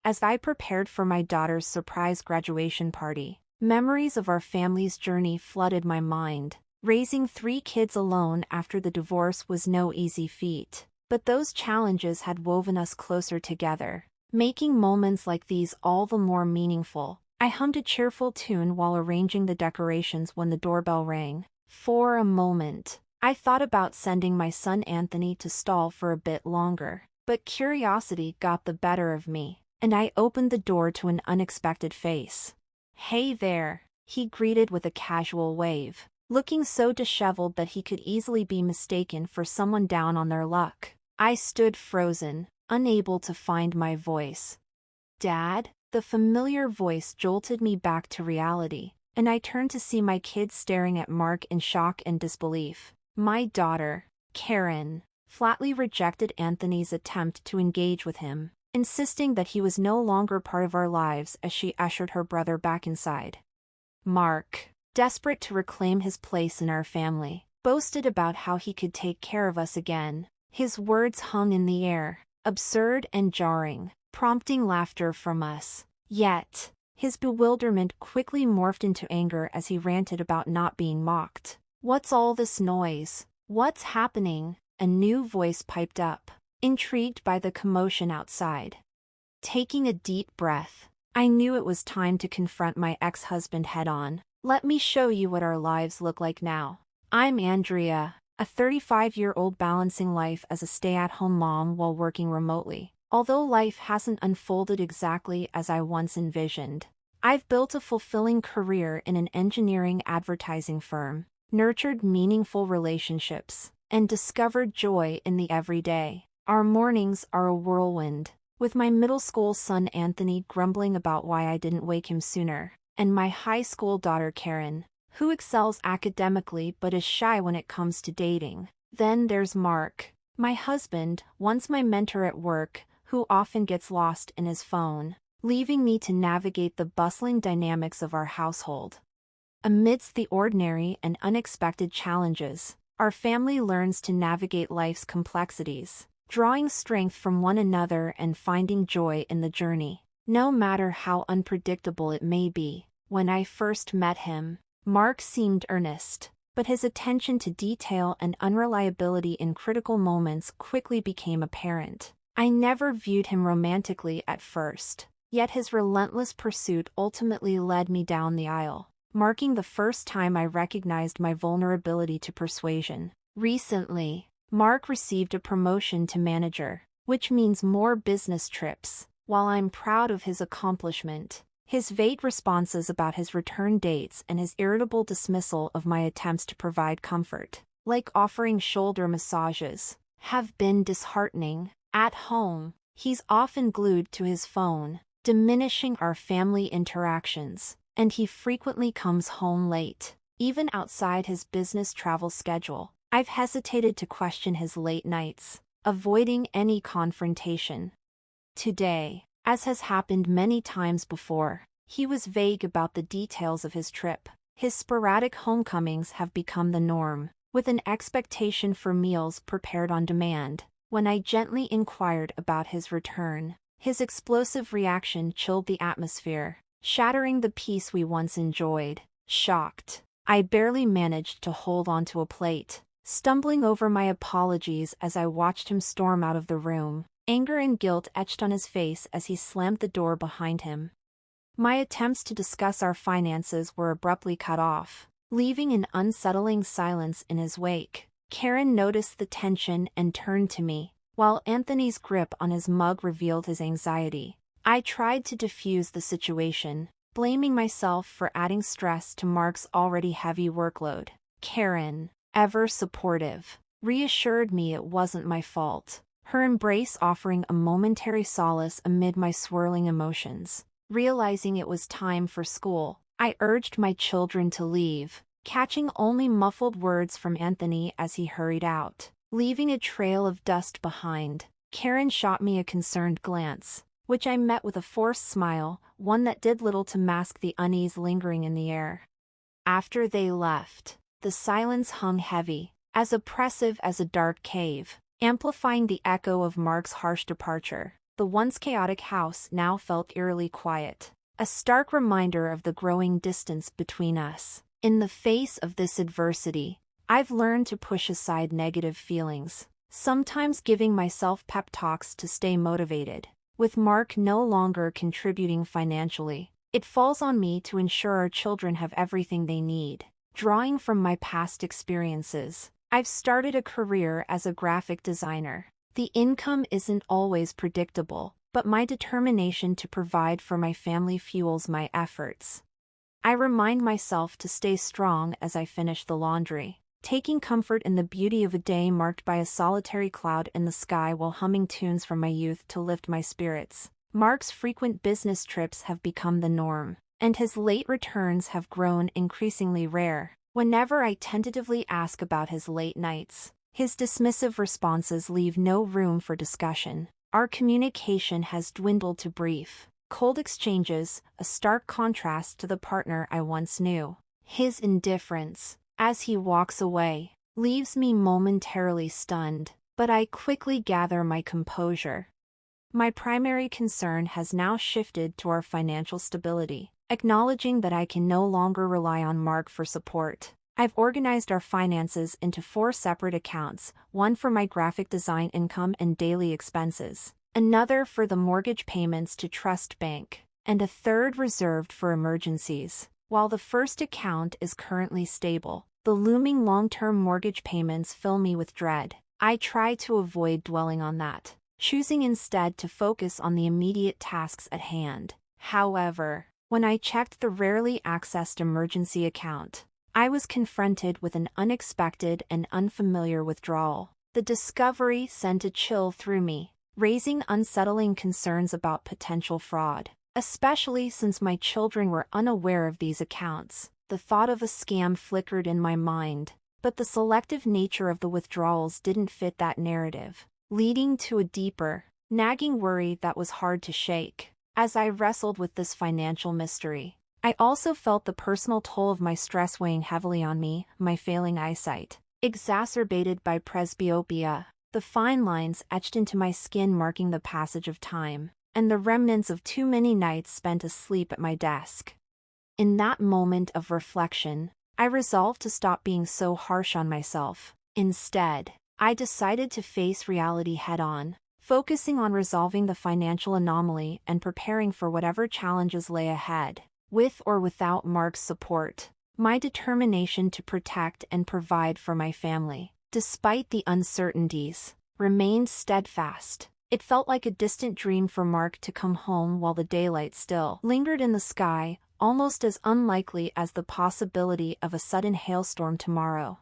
As I prepared for my daughter's surprise graduation party, memories of our family's journey flooded my mind. Raising 3 kids alone after the divorce was no easy feat, but those challenges had woven us closer together, making moments like these all the more meaningful. I hummed a cheerful tune while arranging the decorations when the doorbell rang. For a moment, I thought about sending my son Anthony to stall for a bit longer, but curiosity got the better of me, and I opened the door to an unexpected face. "Hey there," he greeted with a casual wave, looking so disheveled that he could easily be mistaken for someone down on their luck. I stood frozen, unable to find my voice. "Dad?" The familiar voice jolted me back to reality, and I turned to see my kids staring at Mark in shock and disbelief. My daughter, Karen, flatly rejected Anthony's attempt to engage with him, insisting that he was no longer part of our lives as she ushered her brother back inside. Mark, desperate to reclaim his place in our family, boasted about how he could take care of us again. His words hung in the air, absurd and jarring, prompting laughter from us. Yet, his bewilderment quickly morphed into anger as he ranted about not being mocked. "What's all this noise? What's happening?" A new voice piped up, intrigued by the commotion outside. Taking a deep breath, I knew it was time to confront my ex-husband head-on. "Let me show you what our lives look like now. I'm Andrea, a 35-year-old balancing life as a stay-at-home mom while working remotely. Although life hasn't unfolded exactly as I once envisioned, I've built a fulfilling career in an engineering advertising firm, nurtured meaningful relationships, and discovered joy in the everyday. Our mornings are a whirlwind, with my middle school son Anthony grumbling about why I didn't wake him sooner, and my high school daughter Karen, who excels academically but is shy when it comes to dating. Then there's Mark, my husband, once my mentor at work, who often gets lost in his phone, leaving me to navigate the bustling dynamics of our household. Amidst the ordinary and unexpected challenges, our family learns to navigate life's complexities, drawing strength from one another and finding joy in the journey, no matter how unpredictable it may be. When I first met him, Mark seemed earnest, but his attention to detail and unreliability in critical moments quickly became apparent. I never viewed him romantically at first, yet his relentless pursuit ultimately led me down the aisle, marking the first time I recognized my vulnerability to persuasion. Recently, Mark received a promotion to manager, which means more business trips. While I'm proud of his accomplishment, his vague responses about his return dates and his irritable dismissal of my attempts to provide comfort, like offering shoulder massages, have been disheartening. At home, he's often glued to his phone, diminishing our family interactions, and he frequently comes home late, even outside his business travel schedule. I've hesitated to question his late nights, avoiding any confrontation. Today, as has happened many times before, he was vague about the details of his trip. His sporadic homecomings have become the norm, with an expectation for meals prepared on demand. When I gently inquired about his return, his explosive reaction chilled the atmosphere, shattering the peace we once enjoyed. Shocked, I barely managed to hold onto a plate, stumbling over my apologies as I watched him storm out of the room, anger and guilt etched on his face as he slammed the door behind him. My attempts to discuss our finances were abruptly cut off, leaving an unsettling silence in his wake. Karen noticed the tension and turned to me, while Anthony's grip on his mug revealed his anxiety. I tried to diffuse the situation, blaming myself for adding stress to Mark's already heavy workload. Karen, ever supportive, reassured me it wasn't my fault, her embrace offering a momentary solace amid my swirling emotions. Realizing it was time for school, I urged my children to leave, catching only muffled words from Anthony as he hurried out, leaving a trail of dust behind. Karen shot me a concerned glance, which I met with a forced smile, one that did little to mask the unease lingering in the air. After they left, the silence hung heavy, as oppressive as a dark cave, amplifying the echo of Mark's harsh departure. The once chaotic house now felt eerily quiet, a stark reminder of the growing distance between us. In the face of this adversity, I've learned to push aside negative feelings, sometimes giving myself pep talks to stay motivated. With Mark no longer contributing financially, it falls on me to ensure our children have everything they need. Drawing from my past experiences, I've started a career as a graphic designer. The income isn't always predictable, but my determination to provide for my family fuels my efforts. I remind myself to stay strong as I finish the laundry, taking comfort in the beauty of a day marked by a solitary cloud in the sky while humming tunes from my youth to lift my spirits. Mark's frequent business trips have become the norm, and his late returns have grown increasingly rare. Whenever I tentatively ask about his late nights, his dismissive responses leave no room for discussion. Our communication has dwindled to brief, cold exchanges, a stark contrast to the partner I once knew. His indifference, as he walks away, leaves me momentarily stunned, but I quickly gather my composure. My primary concern has now shifted to our financial stability, acknowledging that I can no longer rely on Mark for support. I've organized our finances into 4 separate accounts, one for my graphic design income and daily expenses, another for the mortgage payments to Trust Bank, and a third reserved for emergencies. While the first account is currently stable, the looming long-term mortgage payments fill me with dread. I try to avoid dwelling on that, choosing instead to focus on the immediate tasks at hand. However, when I checked the rarely accessed emergency account, I was confronted with an unexpected and unfamiliar withdrawal. The discovery sent a chill through me, raising unsettling concerns about potential fraud, especially since my children were unaware of these accounts. The thought of a scam flickered in my mind, but the selective nature of the withdrawals didn't fit that narrative, leading to a deeper, nagging worry that was hard to shake. As I wrestled with this financial mystery, I also felt the personal toll of my stress weighing heavily on me, my failing eyesight, exacerbated by presbyopia, the fine lines etched into my skin marking the passage of time, and the remnants of too many nights spent asleep at my desk. In that moment of reflection, I resolved to stop being so harsh on myself. Instead, I decided to face reality head-on, focusing on resolving the financial anomaly and preparing for whatever challenges lay ahead. With or without Mark's support, my determination to protect and provide for my family, despite the uncertainties, remained steadfast. It felt like a distant dream for Mark to come home while the daylight still lingered in the sky, almost as unlikely as the possibility of a sudden hailstorm tomorrow.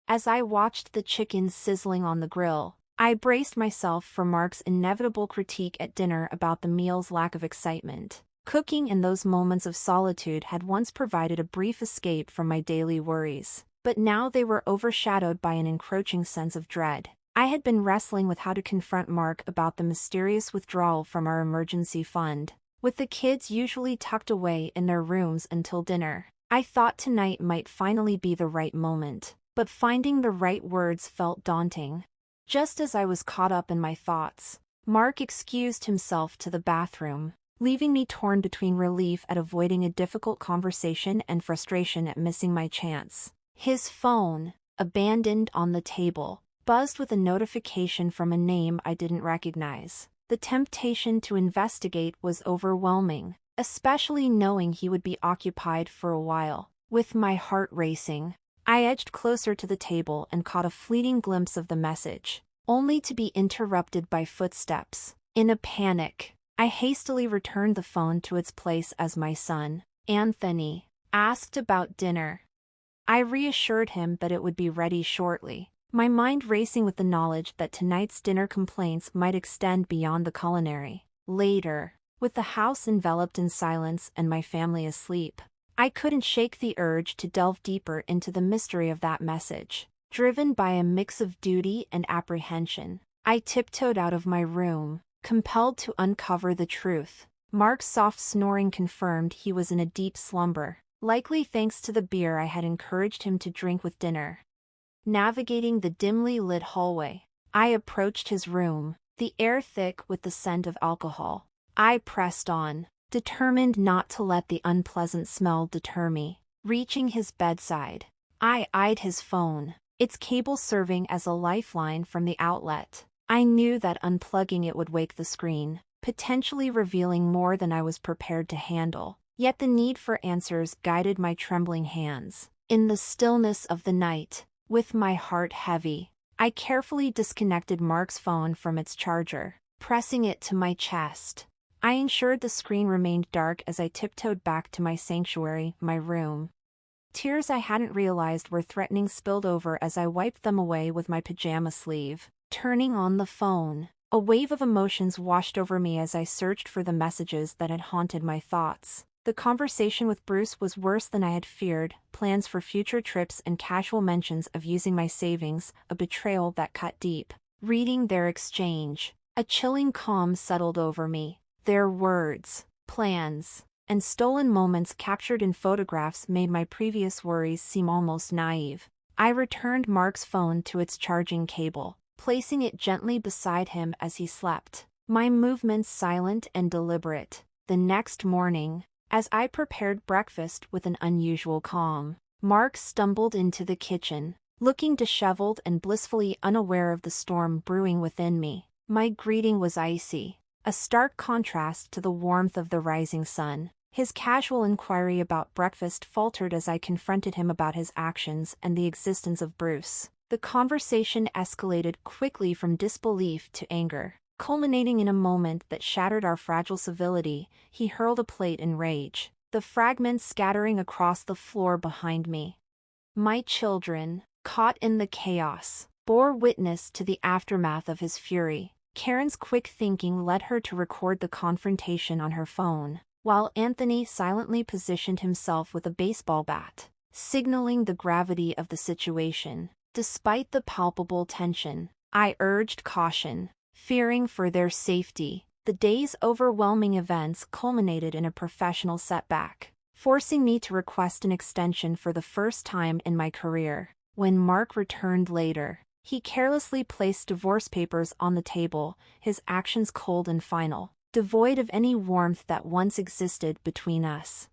As I watched the chickens sizzling on the grill, I braced myself for Mark's inevitable critique at dinner about the meal's lack of excitement. Cooking in those moments of solitude had once provided a brief escape from my daily worries, but now they were overshadowed by an encroaching sense of dread. I had been wrestling with how to confront Mark about the mysterious withdrawal from our emergency fund. With the kids usually tucked away in their rooms until dinner, I thought tonight might finally be the right moment, but finding the right words felt daunting. Just as I was caught up in my thoughts, Mark excused himself to the bathroom, leaving me torn between relief at avoiding a difficult conversation and frustration at missing my chance. His phone, abandoned on the table, buzzed with a notification from a name I didn't recognize. The temptation to investigate was overwhelming, especially knowing he would be occupied for a while. With my heart racing, I edged closer to the table and caught a fleeting glimpse of the message, only to be interrupted by footsteps. In a panic, I hastily returned the phone to its place as my son, Anthony, asked about dinner. I reassured him that it would be ready shortly, my mind racing with the knowledge that tonight's dinner complaints might extend beyond the culinary. Later, with the house enveloped in silence and my family asleep, I couldn't shake the urge to delve deeper into the mystery of that message. Driven by a mix of duty and apprehension, I tiptoed out of my room, compelled to uncover the truth. Mark's soft snoring confirmed he was in a deep slumber, likely thanks to the beer I had encouraged him to drink with dinner. Navigating the dimly lit hallway, I approached his room, the air thick with the scent of alcohol. I pressed on, determined not to let the unpleasant smell deter me. Reaching his bedside, I eyed his phone, its cable serving as a lifeline from the outlet. I knew that unplugging it would wake the screen, potentially revealing more than I was prepared to handle. Yet the need for answers guided my trembling hands. In the stillness of the night, with my heart heavy, I carefully disconnected Mark's phone from its charger, pressing it to my chest. I ensured the screen remained dark as I tiptoed back to my sanctuary, my room. Tears I hadn't realized were threatening spilled over as I wiped them away with my pajama sleeve. Turning on the phone, a wave of emotions washed over me as I searched for the messages that had haunted my thoughts. The conversation with Bruce was worse than I had feared, plans for future trips and casual mentions of using my savings, a betrayal that cut deep. Reading their exchange, a chilling calm settled over me. Their words, plans, and stolen moments captured in photographs made my previous worries seem almost naive. I returned Mark's phone to its charging cable, placing it gently beside him as he slept, my movements silent and deliberate. The next morning, as I prepared breakfast with an unusual calm, Mark stumbled into the kitchen, looking disheveled and blissfully unaware of the storm brewing within me. My greeting was icy, a stark contrast to the warmth of the rising sun. His casual inquiry about breakfast faltered as I confronted him about his actions and the existence of Bruce. The conversation escalated quickly from disbelief to anger. Culminating in a moment that shattered our fragile civility, he hurled a plate in rage, the fragments scattering across the floor behind me. My children, caught in the chaos, bore witness to the aftermath of his fury. Karen's quick thinking led her to record the confrontation on her phone, while Anthony silently positioned himself with a baseball bat, signaling the gravity of the situation. Despite the palpable tension, I urged caution, fearing for their safety. The day's overwhelming events culminated in a professional setback, forcing me to request an extension for the first time in my career. When Mark returned later, he carelessly placed divorce papers on the table, his actions cold and final, devoid of any warmth that once existed between us.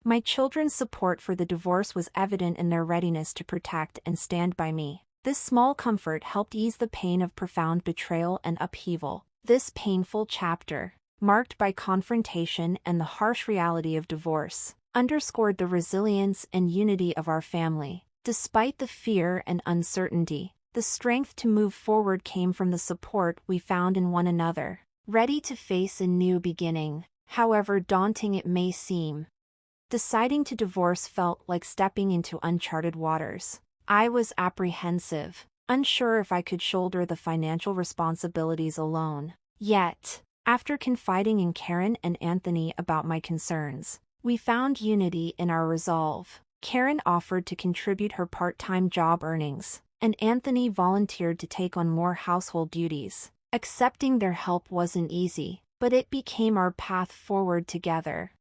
My children's support for the divorce was evident in their readiness to protect and stand by me. This small comfort helped ease the pain of profound betrayal and upheaval. This painful chapter, marked by confrontation and the harsh reality of divorce, underscored the resilience and unity of our family. Despite the fear and uncertainty, the strength to move forward came from the support we found in one another, ready to face a new beginning, however daunting it may seem. Deciding to divorce felt like stepping into uncharted waters. I was apprehensive, unsure if I could shoulder the financial responsibilities alone. Yet, after confiding in Karen and Anthony about my concerns, we found unity in our resolve. Karen offered to contribute her part-time job earnings, and Anthony volunteered to take on more household duties. Accepting their help wasn't easy, but it became our path forward together.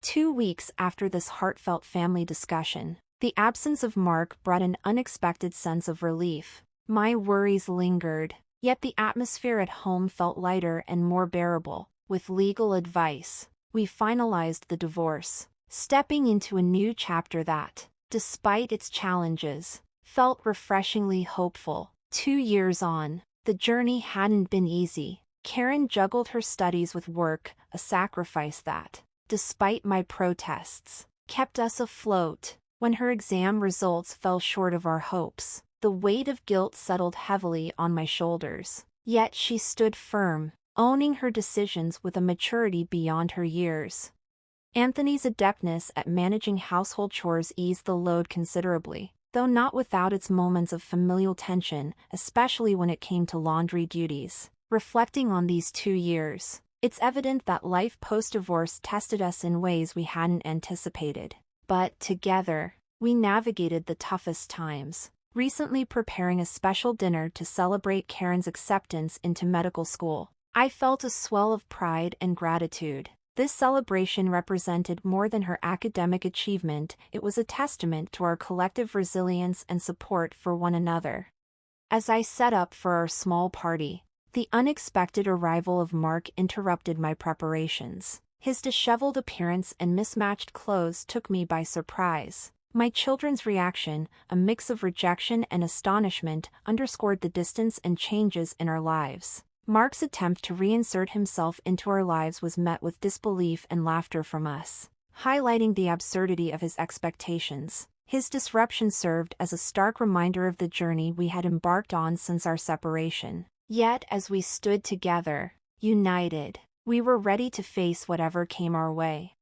2 weeks after this heartfelt family discussion, the absence of Mark brought an unexpected sense of relief. My worries lingered, yet the atmosphere at home felt lighter and more bearable. With legal advice, we finalized the divorce, stepping into a new chapter that, despite its challenges, felt refreshingly hopeful. 2 years on, the journey hadn't been easy. Karen juggled her studies with work, a sacrifice that, despite my protests, kept us afloat. When her exam results fell short of our hopes, the weight of guilt settled heavily on my shoulders. Yet she stood firm, owning her decisions with a maturity beyond her years. Anthony's adeptness at managing household chores eased the load considerably, though not without its moments of familial tension, especially when it came to laundry duties. Reflecting on these 2 years, it's evident that life post-divorce tested us in ways we hadn't anticipated. But together, we navigated the toughest times, recently preparing a special dinner to celebrate Karen's acceptance into medical school. I felt a swell of pride and gratitude. This celebration represented more than her academic achievement, it was a testament to our collective resilience and support for one another. As I set up for our small party, The unexpected arrival of Mark interrupted my preparations. His disheveled appearance and mismatched clothes took me by surprise. My children's reaction, a mix of rejection and astonishment, underscored the distance and changes in our lives. Mark's attempt to reinsert himself into our lives was met with disbelief and laughter from us, highlighting the absurdity of his expectations. His disruption served as a stark reminder of the journey we had embarked on since our separation. Yet as we stood together, united, we were ready to face whatever came our way.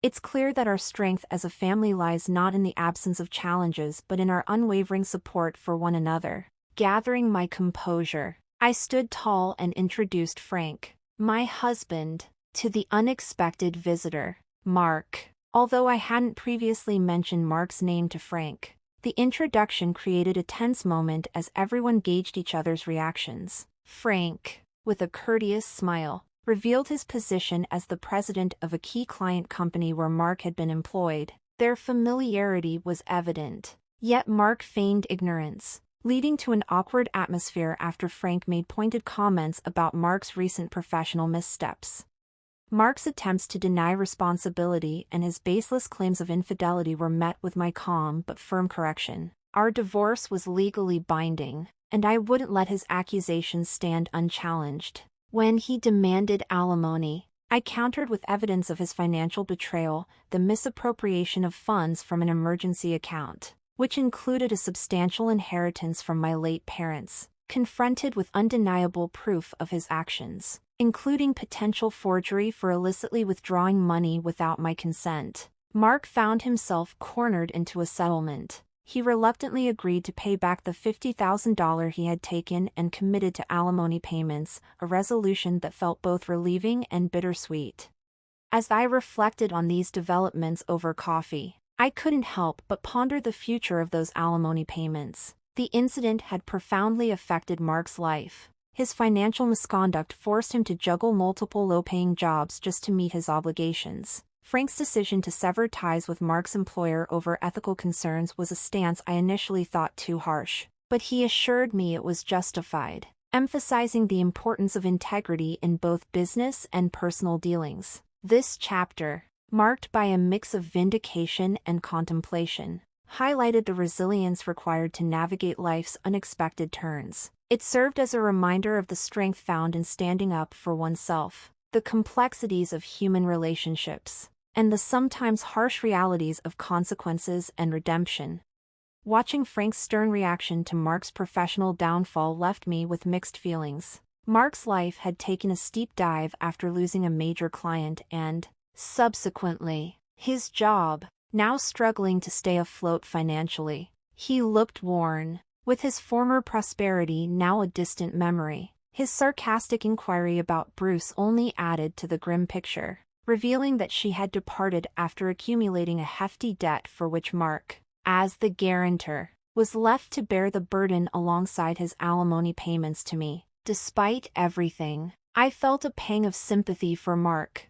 It's clear that our strength as a family lies not in the absence of challenges but in our unwavering support for one another. Gathering my composure, I stood tall and introduced Frank, my husband, to the unexpected visitor, Mark. Although I hadn't previously mentioned Mark's name to Frank, the introduction created a tense moment as everyone gauged each other's reactions. Frank, with a courteous smile, revealed his position as the president of a key client company where Mark had been employed. Their familiarity was evident, yet Mark feigned ignorance, leading to an awkward atmosphere after Frank made pointed comments about Mark's recent professional missteps. Mark's attempts to deny responsibility and his baseless claims of infidelity were met with my calm but firm correction. Our divorce was legally binding, and I wouldn't let his accusations stand unchallenged. When he demanded alimony, I countered with evidence of his financial betrayal, the misappropriation of funds from an emergency account, which included a substantial inheritance from my late parents. Confronted with undeniable proof of his actions, including potential forgery for illicitly withdrawing money without my consent, Mark found himself cornered into a settlement. He reluctantly agreed to pay back the $50,000 he had taken and committed to alimony payments, a resolution that felt both relieving and bittersweet. As I reflected on these developments over coffee, I couldn't help but ponder the future of those alimony payments. The incident had profoundly affected Mark's life. His financial misconduct forced him to juggle multiple low-paying jobs just to meet his obligations. Frank's decision to sever ties with Mark's employer over ethical concerns was a stance I initially thought too harsh, but he assured me it was justified, emphasizing the importance of integrity in both business and personal dealings. This chapter, marked by a mix of vindication and contemplation, highlighted the resilience required to navigate life's unexpected turns. It served as a reminder of the strength found in standing up for oneself, the complexities of human relationships, and the sometimes harsh realities of consequences and redemption. Watching Frank's stern reaction to Mark's professional downfall left me with mixed feelings. Mark's life had taken a steep dive after losing a major client and, subsequently, his job. Now struggling to stay afloat financially, he looked worn, with his former prosperity now a distant memory. His sarcastic inquiry about Bruce only added to the grim picture, revealing that she had departed after accumulating a hefty debt for which Mark, as the guarantor, was left to bear the burden alongside his alimony payments to me. Despite everything, I felt a pang of sympathy for Mark.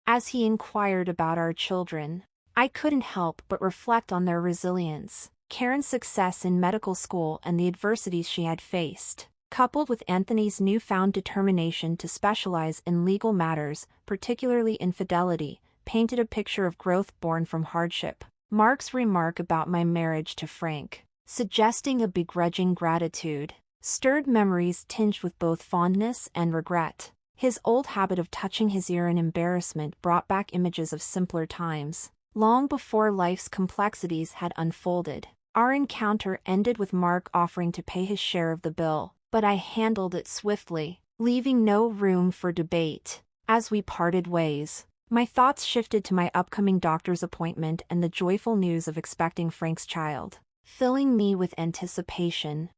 As he inquired about our children, I couldn't help but reflect on their resilience. Karen's success in medical school and the adversities she had faced, coupled with Anthony's newfound determination to specialize in legal matters, particularly infidelity, painted a picture of growth born from hardship. Mark's remark about my marriage to Frank, suggesting a begrudging gratitude, stirred memories tinged with both fondness and regret. His old habit of touching his ear in embarrassment brought back images of simpler times, long before life's complexities had unfolded. Our encounter ended with Mark offering to pay his share of the bill, but I handled it swiftly, leaving no room for debate. As we parted ways, my thoughts shifted to my upcoming doctor's appointment and the joyful news of expecting Frank's child, filling me with anticipation.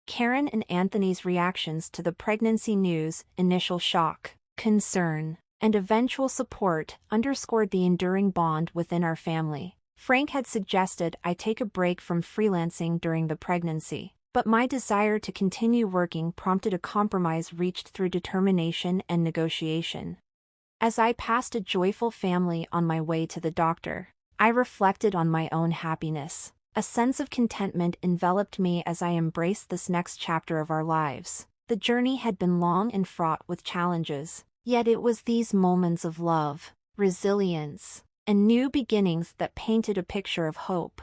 Karen and Anthony's reactions to the pregnancy news, initial shock, concern, and eventual support underscored the enduring bond within our family. Frank had suggested I take a break from freelancing during the pregnancy, but my desire to continue working prompted a compromise reached through determination and negotiation. As I passed a joyful family on my way to the doctor, I reflected on my own happiness. A sense of contentment enveloped me as I embraced this next chapter of our lives. The journey had been long and fraught with challenges, yet it was these moments of love, resilience, and new beginnings that painted a picture of hope.